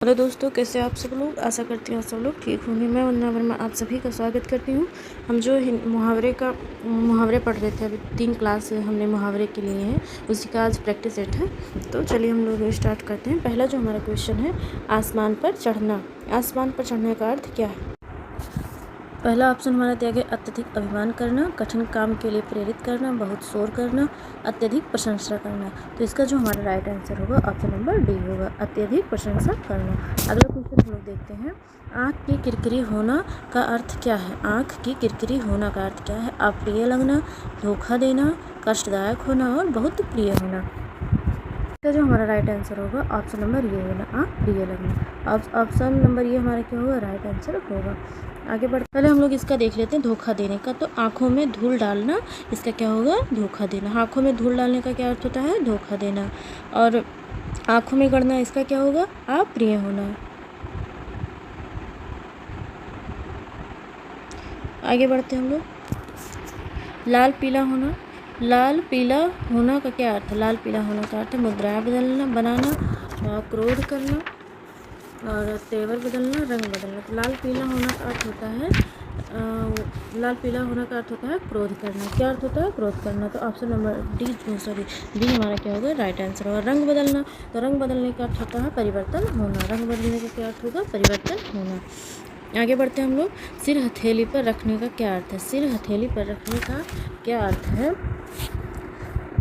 Hello दोस्तों, कैसे आप सब लोग। आशा करती हूँ आप सब लोग ठीक होंगे। मैं वंदना वर्मा आप सभी का स्वागत करती हूँ। हम जो मुहावरे पढ़ रहे थे, अभी 3 क्लास हमने मुहावरे के लिए हैं, उसी का आज प्रैक्टिस सेट है। तो चलिए हम लोग स्टार्ट करते हैं। पहला जो हमारा क्वेश्चन है, आसमान पर चढ़ना। आसमान पर चढ़ने का अर्थ क्या है। पहला ऑप्शन हमारा दिया गया अत्यधिक अभिमान करना, कठिन काम के लिए प्रेरित करना, बहुत शोर करना, अत्यधिक प्रशंसा करना। तो इसका जो हमारा राइट आंसर होगा ऑप्शन नंबर डी होगा, अत्यधिक प्रशंसा करना। अगला क्वेश्चन हम लोग देखते हैं, आँख की किरकिरी होना का अर्थ क्या है। आँख की किरकिरी होना का अर्थ क्या है। अप्रिय लगना, धोखा देना, कष्टदायक होना और बहुत प्रिय होना। इसका जो हमारा राइट आंसर होगा ऑप्शन नंबर ये होगा, प्रिय लगना। ऑप्शन नंबर ये हमारा क्या होगा, राइट आंसर होगा। आगे बढ़ पहले हम लोग इसका देख लेते हैं, धोखा देने का। तो आँखों में धूल डालना, इसका क्या होगा, धोखा देना। आँखों में धूल डालने का क्या अर्थ होता है, धोखा देना। और आँखों में गड़ना, इसका क्या होगा, अप्रिय होना। आगे बढ़ते हैं हम लोग। लाल पीला होना। लाल पीला होना का क्या अर्थ है। लाल पीला होना का अर्थ है मुद्राएं बनाना, क्रोध करना और तेवर बदलना, रंग बदलना। तो लाल पीला होना का अर्थ होता है लाल पीला होना का अर्थ होता है क्रोध करना। क्या अर्थ होता है, क्रोध करना। तो ऑप्शन नंबर बी हमारा क्या होगा, राइट आंसर होगा। रंग बदलना, तो रंग बदलने का अर्थ होता है परिवर्तन होना। रंग बदलने का क्या अर्थ होगा, परिवर्तन होना। आगे बढ़ते हैं हम लोग। सिर हथेली पर रखने का क्या अर्थ है। सिर हथेली पर रखने का क्या अर्थ है।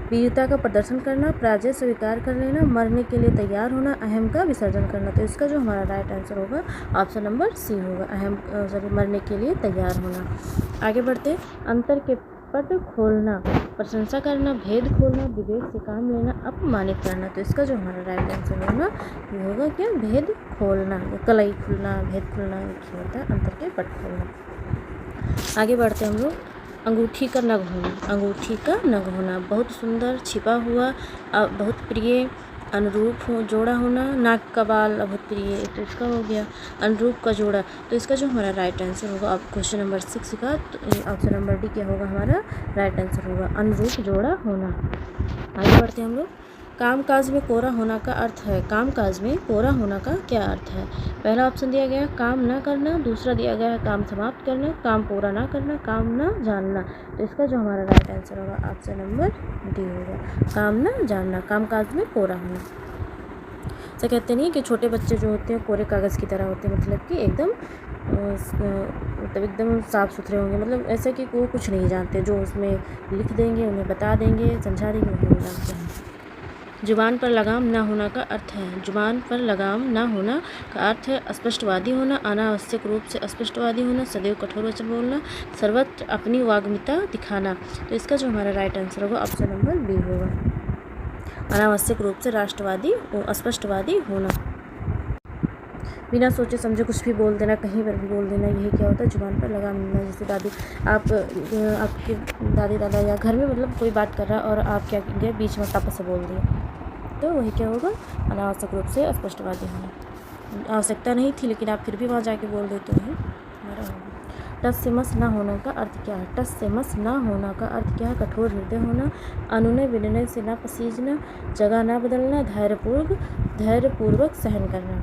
वीरता का प्रदर्शन करना, पराजय स्वीकार कर लेना, मरने के लिए तैयार होना, अहम का विसर्जन करना। तो इसका जो हमारा राइट आंसर होगा ऑप्शन नंबर सी होगा, मरने के लिए तैयार होना। आगे बढ़ते, अंतर के पट खोलना, प्रशंसा करना, भेद खोलना, विवेक से काम लेना, अपमानित करना। तो इसका जो हमारा राइट आंसर होगा ये होगा क्या, भेद खोलना, कलई खुलना, भेद खुलना होता है अंतर के पट खोलना। आगे बढ़ते हम लोग। अंगूठी का नग होना। अंगूठी का नग होना, बहुत सुंदर, छिपा हुआ, बहुत प्रिय, अनुरूप हो, जोड़ा होना। नाक का बाल बहुत प्रिय, तो इसका हो गया अनुरूप का जोड़ा। तो इसका जो हमारा राइट आंसर होगा अब क्वेश्चन नंबर 6 का, तो ऑप्शन नंबर डी क्या होगा हमारा राइट आंसर होगा, अनुरूप जोड़ा होना। आगे बढ़ते हैं हम लोग। कामकाज में कोरा होना का अर्थ है। कामकाज में कोरा होना का क्या अर्थ है। पहला ऑप्शन दिया गया है काम ना करना, दूसरा दिया गया है काम समाप्त करना, काम पूरा ना करना, काम ना जानना। तो इसका जो हमारा राइट आंसर होगा ऑप्शन नंबर डी होगा, काम ना जानना, कामकाज में कोरा होना। ऐसा कहते नहीं कि छोटे बच्चे जो होते हैं कोरे कागज़ की तरह होते हैं, मतलब कि एकदम साफ़ सुथरे होंगे, मतलब ऐसा कि वो कुछ नहीं जानते, जो उसमें लिख देंगे उन्हें बता देंगे, समझा देंगे, वही नहीं जानते हैं। जुबान पर लगाम ना होना का अर्थ है। जुबान पर लगाम ना होना का अर्थ है अस्पष्टवादी होना, अनावश्यक रूप से अस्पष्टवादी होना, सदैव कठोर वचन बोलना, सर्वत्र अपनी वाग्मिता दिखाना। तो इसका जो हमारा राइट आंसर होगा ऑप्शन नंबर बी होगा, अनावश्यक रूप से राष्ट्रवादी अस्पष्टवादी होना। बिना सोचे समझे कुछ भी बोल देना, कहीं पर भी बोल देना, यही क्या होता है, जुबान पर लगाम लेना। जैसे आपके दादी दादा या घर में मतलब कोई बात कर रहा है और आप क्या किए, बीच में टप से बोल दिए, तो वही क्या होगा, अनावश्यक रूप से अस्पष्टवादी होना। आवश्यकता नहीं थी लेकिन आप फिर भी वहाँ जाके बोल देते हैं, हमारा होगा। टस से मस ना होने का अर्थ क्या है। टस से मस ना होना का अर्थ क्या है, कठोर हृदय होना, अनुनय विनय से ना पसीजना, जगह ना बदलना, धैर्यपूर्वक सहन करना।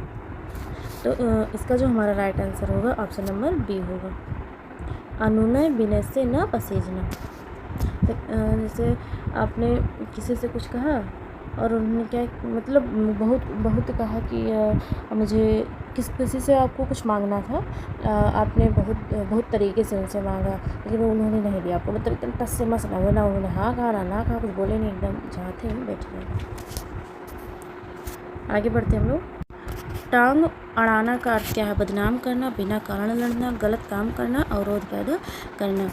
तो इसका जो हमारा राइट आंसर होगा ऑप्शन नंबर बी होगा, अनुनय विनय से ना पसीजना। जैसे आपने किसी से कुछ कहा और उन्होंने क्या मतलब बहुत कहा कि मुझे किसी से आपको कुछ मांगना था, आपने बहुत तरीके से उनसे मांगा, लेकिन उन्होंने नहीं दिया आपको, मतलब एकदम टस से मस ना हो, ना उन्होंने हाँ कहा ना कहा, कुछ बोले नहीं, एकदम जहाँ थे बैठे गए। आगे बढ़ते हम लोग। टांग अड़ाना का अर्थ क्या है। बदनाम करना, बिना कारण लड़ना, गलत काम करना, अवरोध पैदा करना।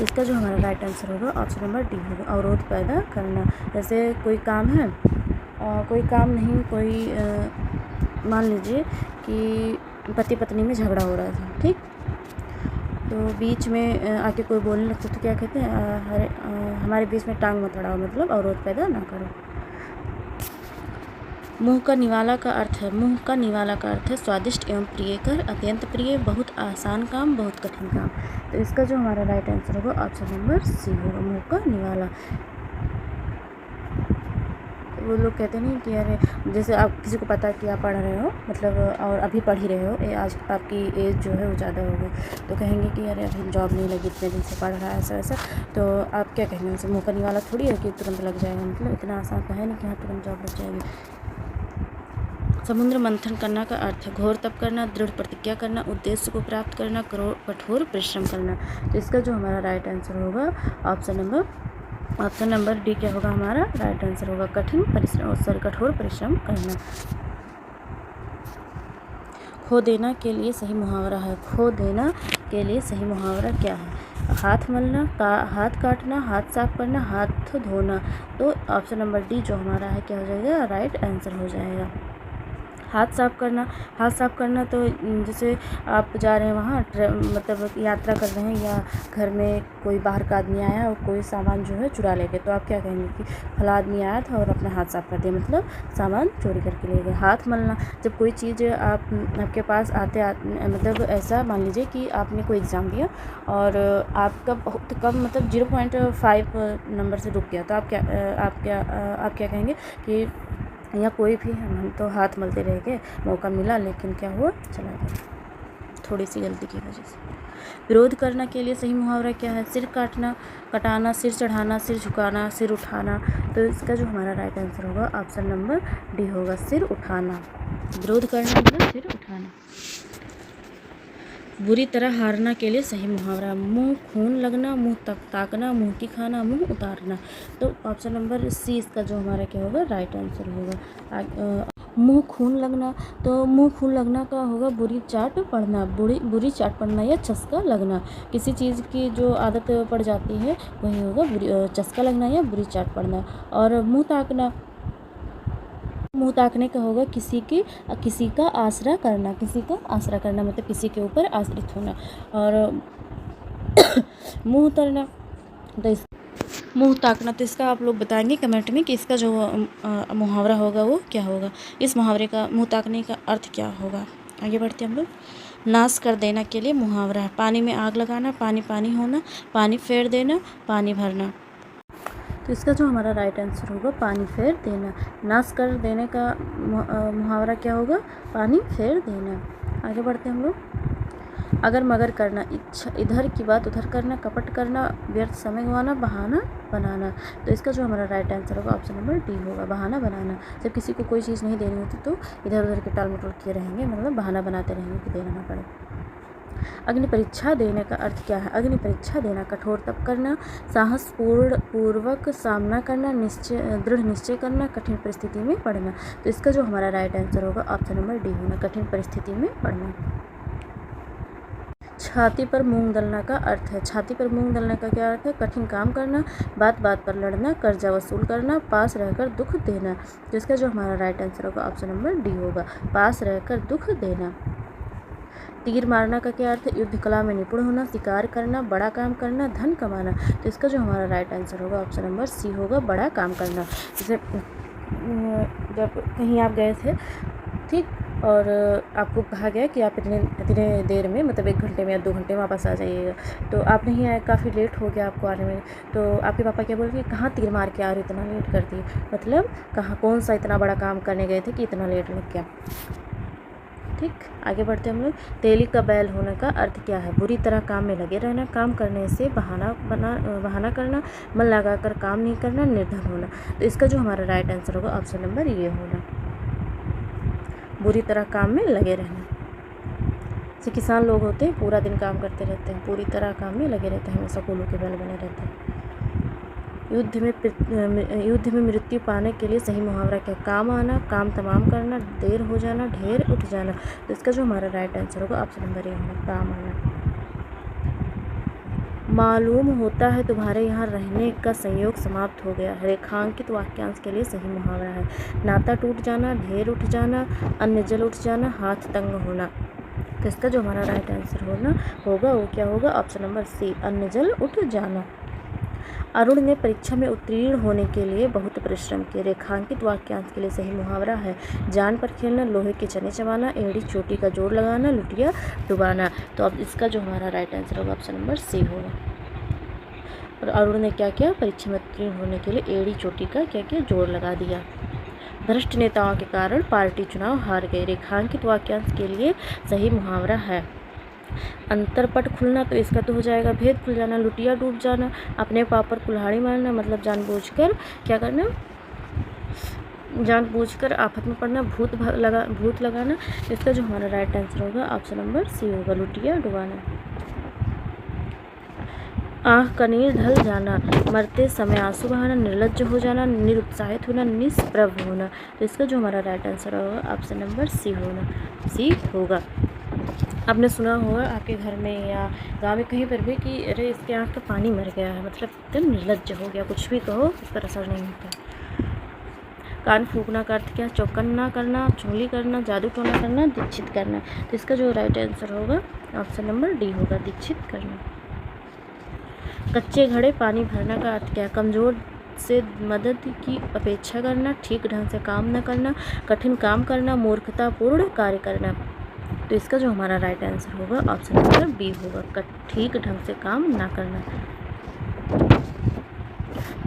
इसका जो हमारा राइट आंसर होगा ऑप्शन नंबर डी होगा, अवरोध पैदा करना। जैसे कोई काम है, कोई काम नहीं, मान लीजिए कि पति पत्नी में झगड़ा हो रहा था, ठीक, तो बीच में आके कोई बोलने लगता तो क्या कहते हैं, हमारे बीच में टांग मत अड़ाओ, मतलब अवरोध पैदा ना करो। मुँह का निवाला का अर्थ है। मुँह का निवाला का अर्थ है स्वादिष्ट एवं प्रियकर, अत्यंत प्रिय, बहुत आसान काम, बहुत कठिन काम। तो इसका जो हमारा राइट आंसर होगा ऑप्शन नंबर सी होगा, मुँह का निवाला। वो लोग कहते नहीं कि अरे जैसे आप किसी को पता है कि आप पढ़ रहे हो मतलब और अभी पढ़ ही रहे हो, आज आपकी एज जो है वो ज़्यादा हो गई, तो कहेंगे कि अरे अभी जॉब नहीं लगी, इतने दिन से पढ़ रहा है ऐसा वैसा, तो आप क्या कहेंगे उनसे? मुँह करने वाला थोड़ी है कि तुरंत लग जाएगा, मतलब इतना आसान तो है नहीं कि हाँ तुरंत जॉब लग जाएगी। समुद्र मंथन करना का अर्थ है घोर तप करना, दृढ़ प्रतिज्ञा करना, उद्देश्य को प्राप्त करना, कठोर परिश्रम करना। तो इसका जो हमारा राइट आंसर होगा ऑप्शन नंबर डी क्या होगा हमारा राइट आंसर होगा कठोर परिश्रम करना। खो देना के लिए सही मुहावरा है। खो देना के लिए सही मुहावरा क्या है? हाथ मलना, हाथ काटना, हाथ साफ करना, हाथ धोना। तो ऑप्शन नंबर डी जो हमारा है क्या हो जाएगा राइट आंसर हो जाएगा। हाथ साफ करना तो जैसे आप जा रहे हैं वहाँ मतलब यात्रा कर रहे हैं या घर में कोई बाहर का आदमी आया और कोई सामान जो है चुरा ले गए, तो आप क्या कहेंगे कि फला आदमी आया था और अपना हाथ साफ कर दिया, मतलब सामान चोरी करके ले गए। हाथ मलना, जब कोई चीज़ आपके पास आते मतलब ऐसा मान लीजिए कि आपने कोई एग्ज़ाम दिया और आपका बहुत कम मतलब 0.5 नंबर से रुक गया, तो आप क्या कहेंगे कि या कोई भी हम तो हाथ मलते रह गए, मौका मिला लेकिन क्या हुआ चला गया थोड़ी सी गलती की वजह से। विरोध करना के लिए सही मुहावरा क्या है? सिर कटाना, सिर चढ़ाना, सिर झुकाना, सिर उठाना। तो इसका जो हमारा राइट आंसर होगा ऑप्शन नंबर डी होगा सिर उठाना। विरोध करना मतलब सिर उठाना। बुरी तरह हारना के लिए सही मुहावरा, मुंह खून लगना, मुंह ताकना, मुंह की खाना, मुंह उतारना। तो ऑप्शन नंबर सी इसका जो हमारा क्या होगा राइट आंसर होगा। मुंह खून लगना, तो मुंह खून लगना का होगा बुरी चाट पड़ना, बुरी चाट पड़ना या चस्का लगना। किसी चीज़ की जो आदत पड़ जाती है वही होगा चस्का लगना या बुरी चाट पड़ना। और मुंह ताकने का होगा किसी का आसरा करना मतलब किसी के ऊपर आश्रित होना। और मुंह उतरना तो मुंह ताकना, तो इसका आप लोग बताएंगे कमेंट में कि इसका जो मुहावरा होगा वो क्या होगा। इस मुहावरे का मुंह ताकने का अर्थ क्या होगा? आगे बढ़ते हैं हम लोग। नाश कर देना के लिए मुहावरा है। पानी में आग लगाना, पानी होना, पानी फेर देना, पानी भरना। तो इसका जो हमारा राइट आंसर होगा पानी फेर देना। नाश कर देने का मुहावरा क्या होगा? पानी फेर देना। आगे बढ़ते हैं हम लोग। अगर मगर करना, इधर की बात उधर करना, कपट करना, व्यर्थ समय गंवाना, बहाना बनाना। तो इसका जो हमारा राइट आंसर होगा ऑप्शन नंबर डी होगा बहाना बनाना। जब किसी को कोई चीज़ नहीं देनी होती तो इधर उधर के टाल मटोल किए रहेंगे, मतलब बहाना बनाते रहेंगे कि देना ना पड़े। अग्नि परीक्षा देने का अर्थ क्या है? अग्नि परीक्षा देना, कठोर तप करना, साहस पूर्वक सामना करना, दृढ़ निश्चय करना, कठिन परिस्थिति में पड़ना। तो इसका जो हमारा राइट आंसर होगा ऑप्शन नंबर डी होगा कठिन परिस्थिति में पड़ना। छाती पर मूंग दलना का अर्थ है। छाती पर मूंग दलने का क्या अर्थ है? कठिन काम करना, बात बात पर लड़ना, कर्जा वसूल करना, पास रहकर दुख देना। तो इसका जो हमारा राइट आंसर होगा ऑप्शन नंबर डी होगा पास रहकर दुख देना। तीर मारना का क्या अर्थ है? युद्ध कला में निपुण होना, शिकार करना, बड़ा काम करना, धन कमाना। तो इसका जो हमारा राइट आंसर होगा ऑप्शन नंबर सी होगा बड़ा काम करना। जैसे जब कहीं आप गए थे ठीक, और आपको कहा गया कि आप इतने देर में मतलब 1 घंटे में या 2 घंटे में वापस आ जाइएगा, तो आप नहीं आए, काफ़ी लेट हो गया आपको आने में, तो आपके पापा क्या बोल रहे कहाँ तीर मार के आ रही, इतना लेट कर दी, मतलब कहाँ कौन सा इतना बड़ा काम करने गए थे कि इतना लेट लग गया। ठीक, आगे बढ़ते हम लोग। तेली का बैल होने का अर्थ क्या है? बुरी तरह काम में लगे रहना, काम करने से बहाना करना, मन लगाकर काम नहीं करना, निर्धन होना। तो इसका जो हमारा राइट आंसर होगा ऑप्शन नंबर ये होगा बुरी तरह काम में लगे रहना। जैसे किसान लोग होते हैं पूरा दिन काम करते रहते हैं, पूरी तरह काम में लगे रहते हैं, हमेशा कोलों के बैल बने रहते हैं। युद्ध में मृत्यु पाने के लिए सही मुहावरा क्या? काम आना, काम तमाम करना, देर हो जाना, ढेर उठ जाना। तो इसका जो हमारा राइट आंसर होगा ऑप्शन नंबर ए होगा काम आना। मालूम होता है तुम्हारे यहाँ रहने का संयोग समाप्त हो गया। रेखांकित वाक्यांश के लिए सही मुहावरा है। नाता टूट जाना, ढेर उठ जाना, अन्न जल उठ जाना, हाथ तंग होना। तो इसका जो हमारा राइट आंसर होगा वो क्या होगा? ऑप्शन नंबर सी अन्न जल उठ जाना। अरुण ने परीक्षा में उत्तीर्ण होने के लिए बहुत परिश्रम किए। रेखांकित वाक्यांश के लिए सही मुहावरा है। जान पर खेलना, लोहे के चने चबाना, एड़ी चोटी का जोड़ लगाना, लुटिया डुबाना। तो अब इसका जो हमारा राइट आंसर होगा ऑप्शन नंबर सी होगा। और अरुण ने क्या किया, परीक्षा में उत्तीर्ण होने के लिए एड़ी चोटी का क्या किया, जोड़ लगा दिया। भ्रष्ट नेताओं के कारण पार्टी चुनाव हार गई। रेखांकित वाक्यांश के लिए सही मुहावरा है अंतरपट खुलना, तो इसका तो हो जाएगा भेद खुल जाना। लुटिया डूब जाना, अपने पाप पर कुल्हाड़ी मारना, मतलब जानबूझकर क्या करना, जानबूझकर आफत में पड़ना, भूत लगाना। इसका जो हमारा राइट आंसर होगा ऑप्शन नंबर सी होगा, लुटिया डुबाना। आँख का नीर ढल जाना, मरते समय आंसू बहाना, निर्लज्ज हो जाना, निरुत्साहित होना, निष्प्रभ होना। तो इसका जो हमारा राइट आंसर होगा ऑप्शन नंबर सी होगा। आपने सुना होगा आपके घर में या गांव में कहीं पर भी कि अरे इसके आँख का पानी मर गया है, मतलब एकदम निर्लज्ज हो गया, कुछ भी कहो उस पर असर नहीं होता। कान फूकना का अर्थ क्या, चौकन्ना करना, चुंगली करना, जादू टोना करना, दीक्षित करना। तो इसका जो राइट आंसर होगा ऑप्शन नंबर डी होगा, दीक्षित करना। कच्चे घड़े पानी भरना का अर्थ क्या है, कमज़ोर से मदद की अपेक्षा करना, ठीक ढंग से काम न करना, कठिन काम करना, मूर्खतापूर्ण कार्य करना। तो इसका जो हमारा राइट आंसर होगा ऑप्शन नंबर बी होगा, ठीक ढंग से काम ना करना।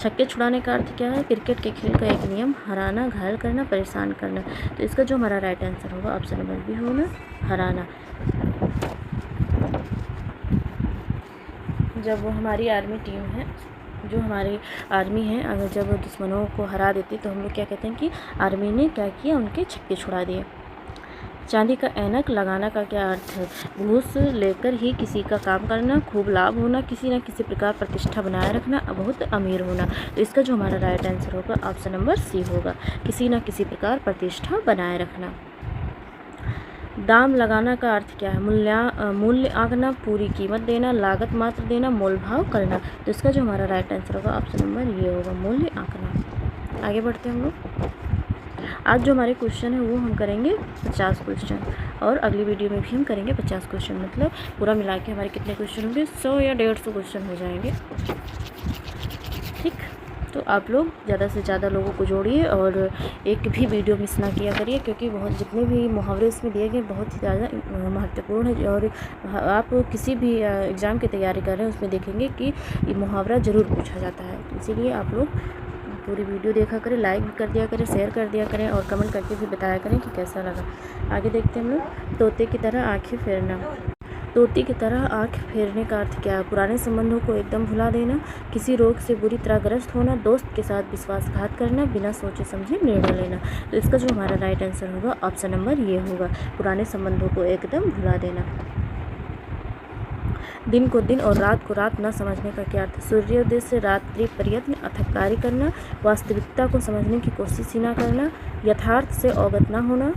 छक्के छुड़ाने का अर्थ क्या है, क्रिकेट के खेल का एक नियम, हराना, घायल करना, परेशान करना। तो इसका जो हमारा राइट आंसर होगा ऑप्शन नंबर बी होगा, हराना। जब वो हमारी आर्मी टीम है, जो हमारी आर्मी है, अगर जब दुश्मनों को हरा देती तो हम लोग क्या कहते हैं कि आर्मी ने क्या किया, उनके छक्के छुड़ा दिए। चांदी का ऐनक लगाना का क्या अर्थ है, घूस लेकर ही किसी का काम करना, खूब लाभ होना, किसी न किसी प्रकार प्रतिष्ठा बनाए रखना, बहुत अमीर होना। तो इसका जो हमारा राइट आंसर होगा ऑप्शन नंबर सी होगा, किसी न किसी प्रकार प्रतिष्ठा बनाए रखना। दाम लगाना का अर्थ क्या है, मूल्य आंकना, पूरी कीमत देना, लागत मात्र देना, मोल भाव करना। तो इसका जो हमारा राइट आंसर होगा ऑप्शन नंबर ये होगा, मूल्य आंकना। आगे बढ़ते हैं हम लोग। आज जो हमारे क्वेश्चन है वो हम करेंगे 50 क्वेश्चन, और अगली वीडियो में भी हम करेंगे 50 क्वेश्चन, मतलब पूरा मिला के हमारे कितने क्वेश्चन होंगे, 100 या 150 क्वेश्चन हो जाएंगे। ठीक, तो आप लोग ज़्यादा से ज़्यादा लोगों को जोड़िए और एक भी वीडियो मिस ना किया करिए, क्योंकि बहुत जितने भी मुहावरे इसमें दिए गए बहुत ही ज़्यादा महत्वपूर्ण है। और आप किसी भी एग्ज़ाम की तैयारी कर रहे हैं उसमें देखेंगे कि ये मुहावरा ज़रूर पूछा जाता है। इसीलिए आप लोग पूरी वीडियो देखा करें, लाइक भी कर दिया करें, शेयर कर दिया करें, और कमेंट करके भी बताया करें कि कैसा लगा। आगे देखते हैं हम लोग। तोते की तरह आँखें फेरना, तोते की तरह आँख फेरने का अर्थ क्या है, पुराने संबंधों को एकदम भुला देना, किसी रोग से बुरी तरह ग्रस्त होना, दोस्त के साथ विश्वासघात करना, बिना सोचे समझे निर्णय लेना। तो इसका जो हमारा राइट आंसर होगा ऑप्शन नंबर ये होगा, पुराने संबंधों को एकदम भुला देना। दिन को दिन और रात को रात न समझने का क्या अर्थ, सूर्योदय से रात्रि प्रयत्न अथक कार्य करना, वास्तविकता को समझने की कोशिश ही ना करना, यथार्थ से अवगत न होना,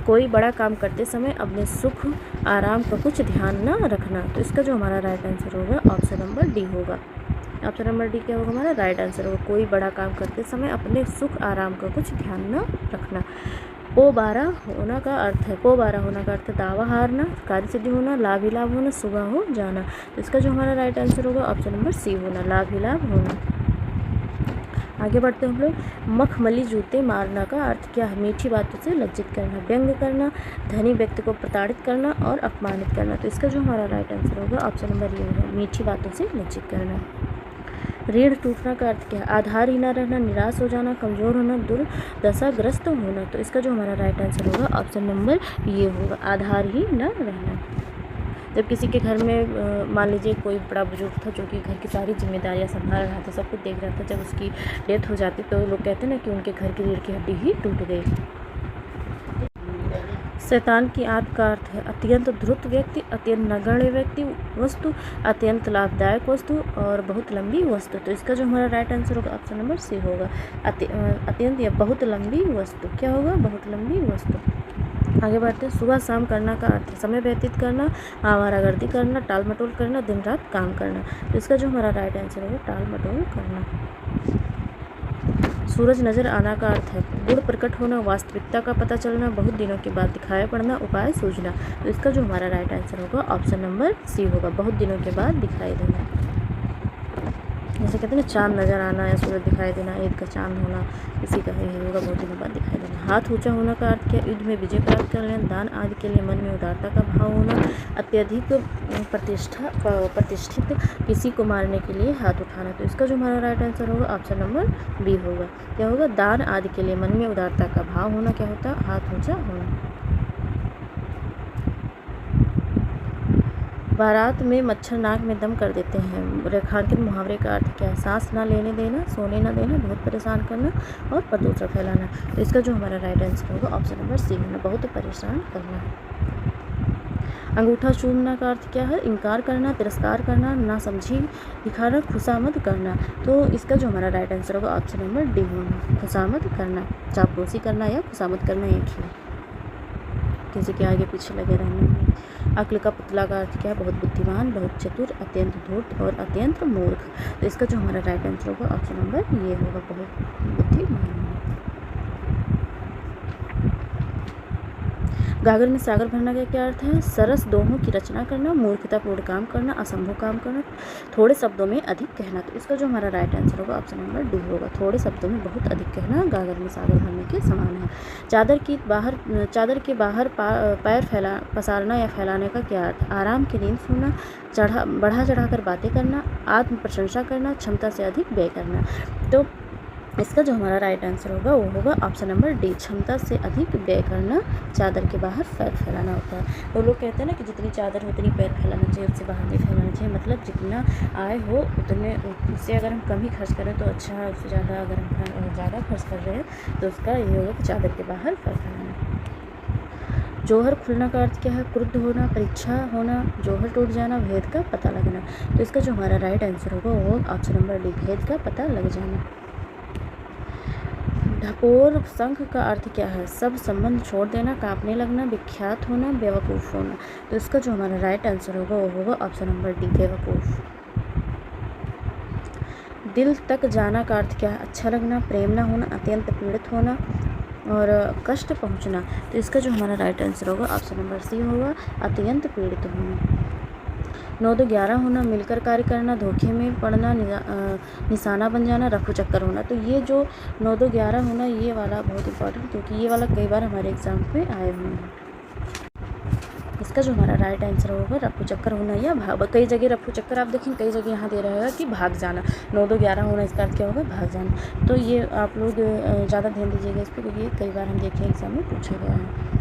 कोई बड़ा काम करते समय अपने सुख आराम का कुछ ध्यान न रखना। तो इसका जो हमारा राइट आंसर होगा ऑप्शन नंबर डी होगा। ऑप्शन नंबर डी क्या होगा हमारा राइट आंसर होगा, कोई बड़ा काम करते समय अपने सुख आराम का कुछ ध्यान न रखना। पोबारा होना का अर्थ है, पोबारा होना का अर्थ है दावा हारना, कार्य सिद्धि होना, लाभ ही लाभ होना, सुबह हो जाना। तो इसका जो हमारा राइट आंसर होगा ऑप्शन नंबर सी होना, लाभ ही लाभ होना। आगे बढ़ते हैं हम लोग। मखमली जूते मारना का अर्थ क्या है, मीठी बातों से लज्जित करना, व्यंग करना, धनी व्यक्ति को प्रताड़ित करना और अपमानित करना। तो इसका जो हमारा राइट आंसर होगा ऑप्शन नंबर ये होगा, मीठी बातों से लज्जित करना। रीढ़ टूटना का अर्थ क्या है, आधार ही ना रहना, निराश हो जाना, कमज़ोर होना, दुर्दशाग्रस्त होना। तो इसका जो हमारा राइट आंसर होगा ऑप्शन नंबर ये होगा, आधार ही ना रहना। जब किसी के घर में मान लीजिए कोई बड़ा बुजुर्ग था जो कि घर की सारी जिम्मेदारियां संभाल रहा था, सब कुछ देख रहा था, जब उसकी डेथ हो जाती तो लोग कहते हैं ना कि उनके घर की रीढ़ की हड्डी ही टूट गई। शैतान की आंत का अर्थ है अत्यंत द्रुत व्यक्ति, अत्यंत नगण्य व्यक्ति वस्तु, अत्यंत लाभदायक वस्तु और बहुत लंबी वस्तु। तो इसका जो हमारा राइट आंसर होगा ऑप्शन नंबर सी होगा, अत्यंत या बहुत लंबी वस्तु। क्या होगा, बहुत लंबी वस्तु। आगे बढ़ते हैं। सुबह शाम करना का अर्थ है समय व्यतीत करना, आवारागर्दी करना, टाल मटोल करना, दिन रात काम करना। तो इसका जो हमारा राइट आंसर होगा टाल मटोल करना। सूरज नजर आना का अर्थ है गुण प्रकट होना, वास्तविकता का पता चलना, बहुत दिनों के बाद दिखाई पड़ना, उपाय सूझना। तो इसका जो हमारा राइट आंसर होगा ऑप्शन नंबर सी होगा, बहुत दिनों के बाद दिखाई देना। जैसे कहते हैं ना चाँद नज़र आना या सूरज दिखाई देना, ईद का चाँद होना, किसी का ये होगा बहुत दिनों बाद दिखाई देना। हाथ ऊंचा होना का अर्थ क्या? युद्ध में विजय प्राप्त कर लेना, दान आदि के लिए मन में उदारता का भाव होना, अत्यधिक प्रतिष्ठित किसी को मारने के लिए हाथ उठाना। तो इसका जो हमारा राइट आंसर होगा ऑप्शन नंबर बी होगा। क्या होगा? दान आदि के लिए मन में उदारता का भाव होना क्या होता है? हाथ ऊंचा होना। बारात में मच्छर नाक में दम कर देते हैं। रेखांकित मुहावरे का अर्थ क्या है? सांस ना लेने देना, सोने ना देना, बहुत परेशान करना और प्रदूषण फैलाना। तो इसका जो हमारा राइट आंसर होगा ऑप्शन नंबर सी होना, बहुत परेशान करना। अंगूठा चूमना का अर्थ क्या है? इनकार करना, तिरस्कार करना, नासमझी दिखाना, खुशामद करना। तो इसका जो हमारा राइट आंसर होगा ऑप्शन नंबर डी होना, खुशामद करना। चापलूसी करना या खुशामद करना एक ही, किसी के आगे पीछे लगे रहना। अक्ल का पुतला का अर्थ क्या है? बहुत बुद्धिमान, बहुत चतुर, अत्यंत धूर्त और अत्यंत मूर्ख। तो इसका जो हमारा राइट आंसर होगा ऑप्शन नंबर ये होगा, बहुत बुद्धिमान। गागर में सागर भरना का क्या अर्थ है? सरस दोहों की रचना करना, मूर्खतापूर्ण काम करना, असंभव काम करना, थोड़े शब्दों में अधिक कहना। तो इसका जो हमारा राइट आंसर होगा ऑप्शन नंबर डी होगा, थोड़े शब्दों में बहुत अधिक कहना गागर में सागर भरने के समान है। चादर के बाहर पैर पसारना या फैलाने का क्या अर्थ? आराम की नींद सोना, बढ़ा चढ़ाकर बातें करना, आत्म प्रशंसा करना, क्षमता से अधिक व्यय करना। तो इसका जो हमारा राइट आंसर होगा वो होगा ऑप्शन नंबर डी, क्षमता से अधिक व्यय करना, चादर के बाहर पैर फैलाना होता है। तो लोग कहते हैं ना कि जितनी चादर हो उतनी पैर फैलाना चाहिए, उससे बाहर नहीं फैलाना चाहिए। मतलब जितना आय हो उतने, उससे अगर हम कम ही खर्च करें तो अच्छा है, उससे ज़्यादा अगर हम ज़्यादा खर्च कर रहे हैं तो उसका ये होगा कि चादर के बाहर पैर फैलाना। जौहर खुलना का अर्थ क्या है? क्रुद्ध होना, परीक्षा होना, जौहर टूट जाना, भेद का पता लगना। तो इसका जो हमारा राइट आंसर होगा वो ऑप्शन नंबर डी, भेद का पता लग जाना। ढपोर शंख का अर्थ क्या है? सब संबंध छोड़ देना, कांपने लगना, विख्यात होना, बेवकूफ़ होना। तो इसका जो हमारा राइट आंसर होगा वो होगा ऑप्शन नंबर डी, बेवकूफ़। दिल तक जाना का अर्थ क्या है? अच्छा लगना, प्रेम ना होना, अत्यंत पीड़ित होना और कष्ट पहुंचना। तो इसका जो हमारा राइट आंसर होगा ऑप्शन नंबर सी होगा, अत्यंत पीड़ित होना। 9-2-11 होना, मिलकर कार्य करना, धोखे में पड़ना, निशाना बन जाना, रफू चक्कर होना। तो ये जो 9-2-11 होना, ये वाला बहुत इंपॉर्टेंट, क्योंकि ये वाला कई बार हमारे एग्जाम में आए हुए हैं। इसका जो हमारा राइट आंसर होगा रफू चक्कर होना या भाग। कई जगह रफू चक्कर आप देखें, कई जगह यहाँ दे रहा है कि भाग जाना। 9-2-11 होना, इसका अर्थ क्या होगा? भाग जाना। तो ये आप लोग ज़्यादा ध्यान दीजिएगा इस पर, क्योंकि कई बार हम देखें एग्जाम में पूछा गया है।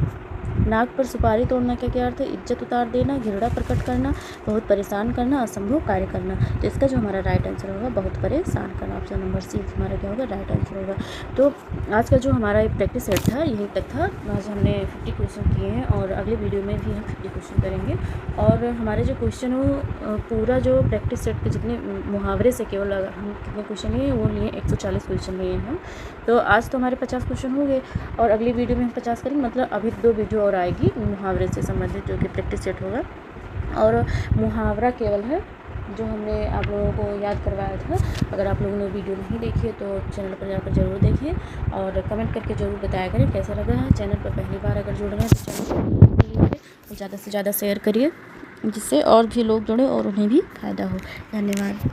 नाक पर सुपारी तोड़ना का क्या अर्थ है? इज्जत उतार देना, घृणा प्रकट करना, बहुत परेशान करना, असंभव कार्य करना। तो इसका जो हमारा राइट आंसर होगा बहुत परेशान करना, ऑप्शन नंबर सी हमारा क्या होगा? राइट आंसर होगा। तो आज का जो हमारा प्रैक्टिस सेट था यहीं तक था। आज हमने 50 क्वेश्चन किए हैं और अगले वीडियो में भी हम 50 क्वेश्चन करेंगे। और हमारे जो क्वेश्चन हो पूरा जो प्रैक्टिस सेट के जितने मुहावरे से केवल हम कितने क्वेश्चन लिए वो लिए 140 क्वेश्चन लिए हैं हम। तो आज तो हमारे 50 क्वेश्चन हो गए और अगली वीडियो में हम 50 करेंगे। मतलब अभी 2 वीडियो और आएगी मुहावरे से संबंधित, जो कि प्रैक्टिस सेट होगा। और मुहावरा केवल है जो हमने आप लोगों को याद करवाया था। अगर आप लोगों ने वीडियो नहीं देखी है तो चैनल पर जाकर ज़रूर देखें और कमेंट करके ज़रूर बताया करें कैसा लगा है। चैनल पर पहली बार अगर जुड़ रहे हैं तो चैनल को ज़्यादा से ज़्यादा शेयर करिए, जिससे और भी लोग जुड़े और उन्हें भी फ़ायदा हो। धन्यवाद।